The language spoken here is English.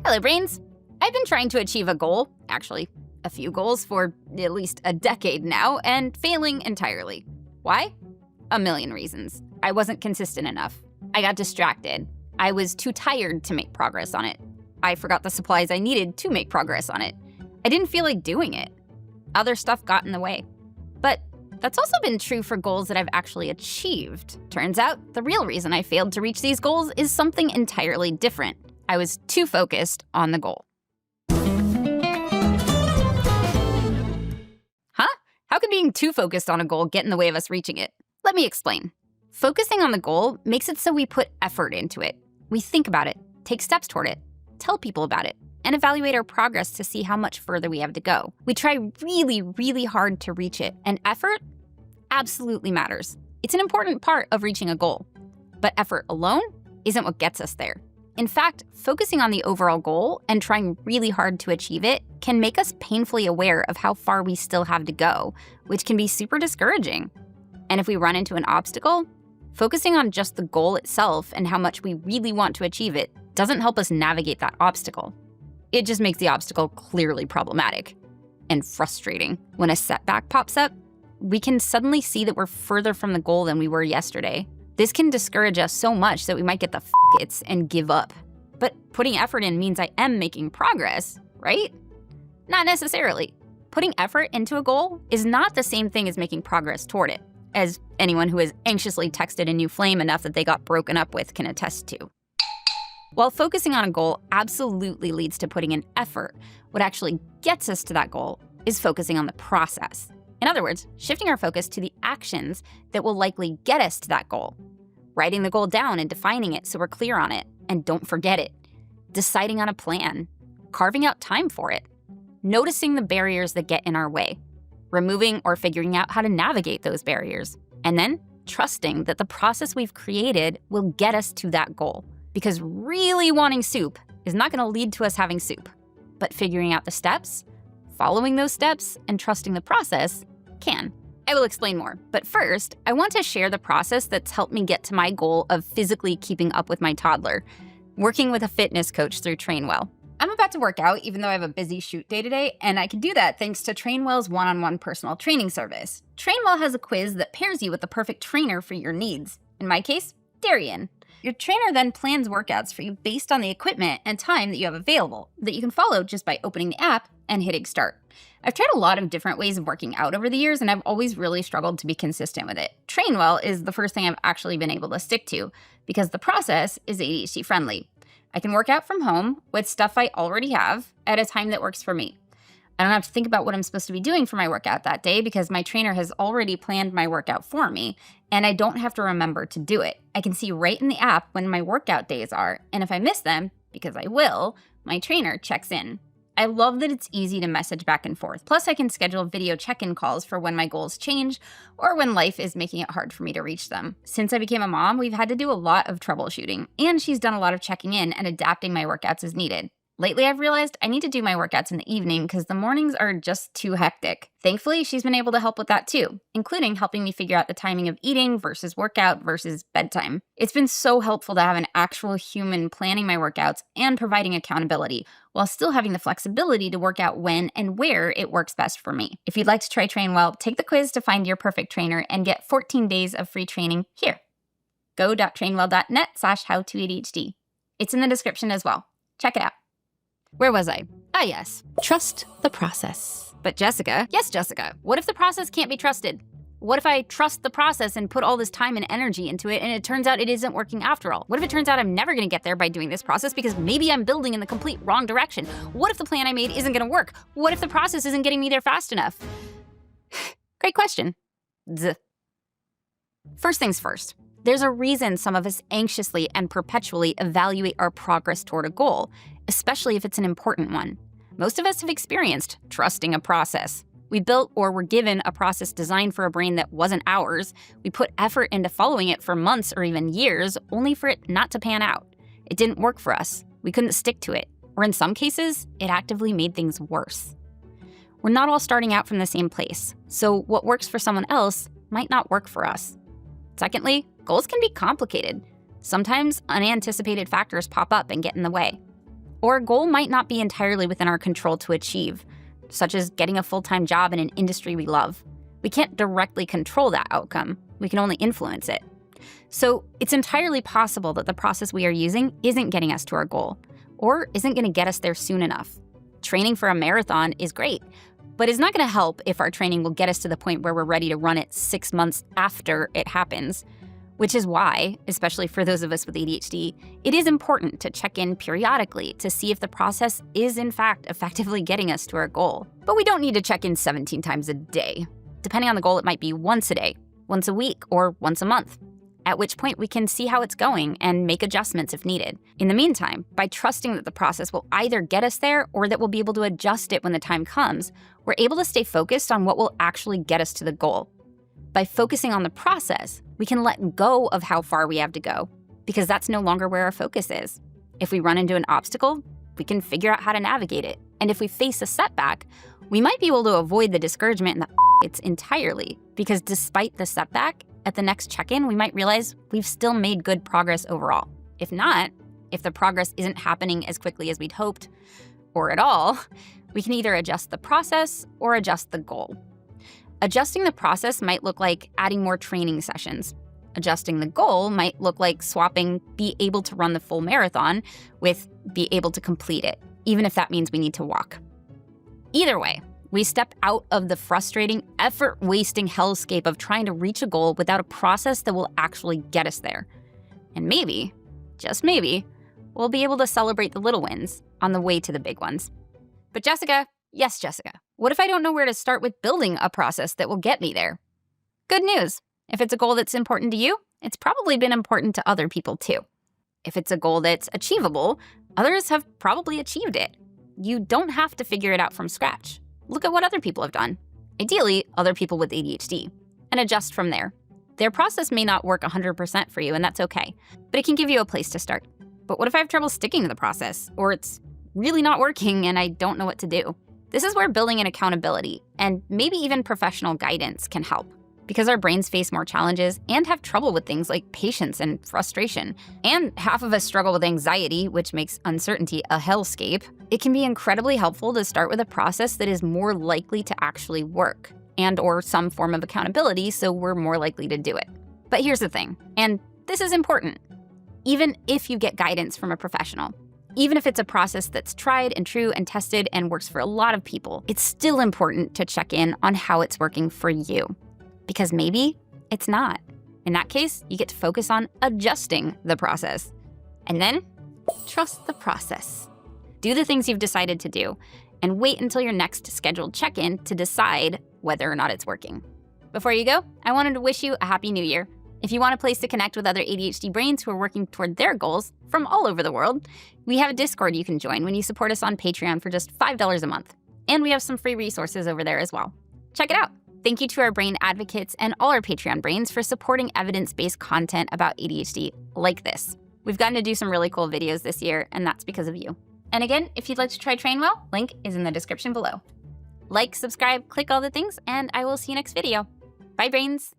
Hello, brains. I've been trying to achieve a goal, actually, a few goals for at least a decade now, and failing entirely. Why? A million reasons. I wasn't consistent enough. I got distracted. I was too tired to make progress on it. I forgot the supplies I needed to make progress on it. I didn't feel like doing it. Other stuff got in the way. But that's also been true for goals that I've actually achieved. Turns out, the real reason I failed to reach these goals is something entirely different. I was too focused on the goal. Huh? How could being too focused on a goal get in the way of us reaching it? Let me explain. Focusing on the goal makes it so we put effort into it. We think about it, take steps toward it, tell people about it, and evaluate our progress to see how much further we have to go. We try really, really hard to reach it, and effort absolutely matters. It's an important part of reaching a goal. But effort alone isn't what gets us there. In fact, focusing on the overall goal and trying really hard to achieve it can make us painfully aware of how far we still have to go, which can be super discouraging. And if we run into an obstacle, focusing on just the goal itself and how much we really want to achieve it doesn't help us navigate that obstacle. It just makes the obstacle clearly problematic and frustrating. When a setback pops up, we can suddenly see that we're further from the goal than we were yesterday. This can discourage us so much that we might get the f***its and give up. But putting effort in means I am making progress, right? Not necessarily. Putting effort into a goal is not the same thing as making progress toward it, as anyone who has anxiously texted a new flame enough that they got broken up with can attest to. While focusing on a goal absolutely leads to putting in effort, what actually gets us to that goal is focusing on the process. In other words, shifting our focus to the actions that will likely get us to that goal. Writing the goal down and defining it so we're clear on it and don't forget it. Deciding on a plan. Carving out time for it. Noticing the barriers that get in our way. Removing or figuring out how to navigate those barriers. And then trusting that the process we've created will get us to that goal. Because really wanting soup is not going to lead to us having soup. But figuring out the steps, following those steps, and trusting the process can. I will explain more, but first, I want to share the process that's helped me get to my goal of physically keeping up with my toddler, working with a fitness coach through Trainwell. I'm about to work out even though I have a busy shoot day today, and I can do that thanks to Trainwell's one-on-one personal training service. Trainwell has a quiz that pairs you with the perfect trainer for your needs. In my case, Darian. Your trainer then plans workouts for you based on the equipment and time that you have available that you can follow just by opening the app and hitting start. I've tried a lot of different ways of working out over the years, and I've always really struggled to be consistent with it. Trainwell is the first thing I've actually been able to stick to because the process is ADHD friendly. I can work out from home with stuff I already have at a time that works for me. I don't have to think about what I'm supposed to be doing for my workout that day because my trainer has already planned my workout for me, and I don't have to remember to do it. I can see right in the app when my workout days are, and if I miss them, because I will, my trainer checks in. I love that it's easy to message back and forth. Plus, I can schedule video check-in calls for when my goals change or when life is making it hard for me to reach them. Since I became a mom, we've had to do a lot of troubleshooting, and she's done a lot of checking in and adapting my workouts as needed. Lately, I've realized I need to do my workouts in the evening because the mornings are just too hectic. Thankfully, she's been able to help with that too, including helping me figure out the timing of eating versus workout versus bedtime. It's been so helpful to have an actual human planning my workouts and providing accountability, while still having the flexibility to work out when and where it works best for me. If you'd like to try Trainwell, take the quiz to find your perfect trainer and get 14 days of free training here. go.trainwell.net/howtoadhd. It's in the description as well. Check it out. Where was I? Ah, yes. Trust the process. But Jessica, yes, Jessica, what if the process can't be trusted? What if I trust the process and put all this time and energy into it and it turns out it isn't working after all? What if it turns out I'm never gonna get there by doing this process because maybe I'm building in the complete wrong direction? What if the plan I made isn't gonna work? What if the process isn't getting me there fast enough? Great question. First things first. There's a reason some of us anxiously and perpetually evaluate our progress toward a goal, especially if it's an important one. Most of us have experienced trusting a process. We built or were given a process designed for a brain that wasn't ours. We put effort into following it for months or even years, only for it not to pan out. It didn't work for us. We couldn't stick to it. Or in some cases, it actively made things worse. We're not all starting out from the same place, so what works for someone else might not work for us. Secondly, goals can be complicated. Sometimes unanticipated factors pop up and get in the way. Or a goal might not be entirely within our control to achieve, such as getting a full-time job in an industry we love. We can't directly control that outcome. We can only influence it. So it's entirely possible that the process we are using isn't getting us to our goal, or isn't going to get us there soon enough. Training for a marathon is great, but it's not going to help if our training will get us to the point where we're ready to run it 6 months after it happens. Which is why, especially for those of us with ADHD, it is important to check in periodically to see if the process is in fact effectively getting us to our goal. But we don't need to check in 17 times a day. Depending on the goal, it might be once a day, once a week, or once a month, at which point we can see how it's going and make adjustments if needed. In the meantime, by trusting that the process will either get us there or that we'll be able to adjust it when the time comes, we're able to stay focused on what will actually get us to the goal. By focusing on the process, we can let go of how far we have to go, because that's no longer where our focus is. If we run into an obstacle, we can figure out how to navigate it. And if we face a setback, we might be able to avoid the discouragement and the it's entirely, because despite the setback, at the next check-in, we might realize we've still made good progress overall. If not, if the progress isn't happening as quickly as we'd hoped, or at all, we can either adjust the process or adjust the goal. Adjusting the process might look like adding more training sessions. Adjusting the goal might look like swapping be able to run the full marathon with be able to complete it, even if that means we need to walk. Either way, we step out of the frustrating, effort-wasting hellscape of trying to reach a goal without a process that will actually get us there. And maybe, just maybe, we'll be able to celebrate the little wins on the way to the big ones. But Jessica, yes, Jessica, what if I don't know where to start with building a process that will get me there? Good news. If it's a goal that's important to you, it's probably been important to other people too. If it's a goal that's achievable, others have probably achieved it. You don't have to figure it out from scratch. Look at what other people have done. Ideally, other people with ADHD, and adjust from there. Their process may not work 100% for you, and that's okay, but it can give you a place to start. But what if I have trouble sticking to the process, or it's really not working and I don't know what to do? This is where building in accountability, and maybe even professional guidance can help. Because our brains face more challenges and have trouble with things like patience and frustration, and half of us struggle with anxiety, which makes uncertainty a hellscape, it can be incredibly helpful to start with a process that is more likely to actually work, and or some form of accountability so we're more likely to do it. But here's the thing, and this is important. Even if you get guidance from a professional, even if it's a process that's tried and true and tested and works for a lot of people, it's still important to check in on how it's working for you. Because maybe it's not. In that case, you get to focus on adjusting the process. And then, trust the process. Do the things you've decided to do, and wait until your next scheduled check-in to decide whether or not it's working. Before you go, I wanted to wish you a happy new year. If you want a place to connect with other ADHD brains who are working toward their goals from all over the world, we have a Discord you can join when you support us on Patreon for just $5 a month. And we have some free resources over there as well. Check it out. Thank you to our brain advocates and all our Patreon brains for supporting evidence-based content about ADHD like this. We've gotten to do some really cool videos this year, and that's because of you. And again, if you'd like to try Trainwell, link is in the description below. Like, subscribe, click all the things, and I will see you next video. Bye, brains.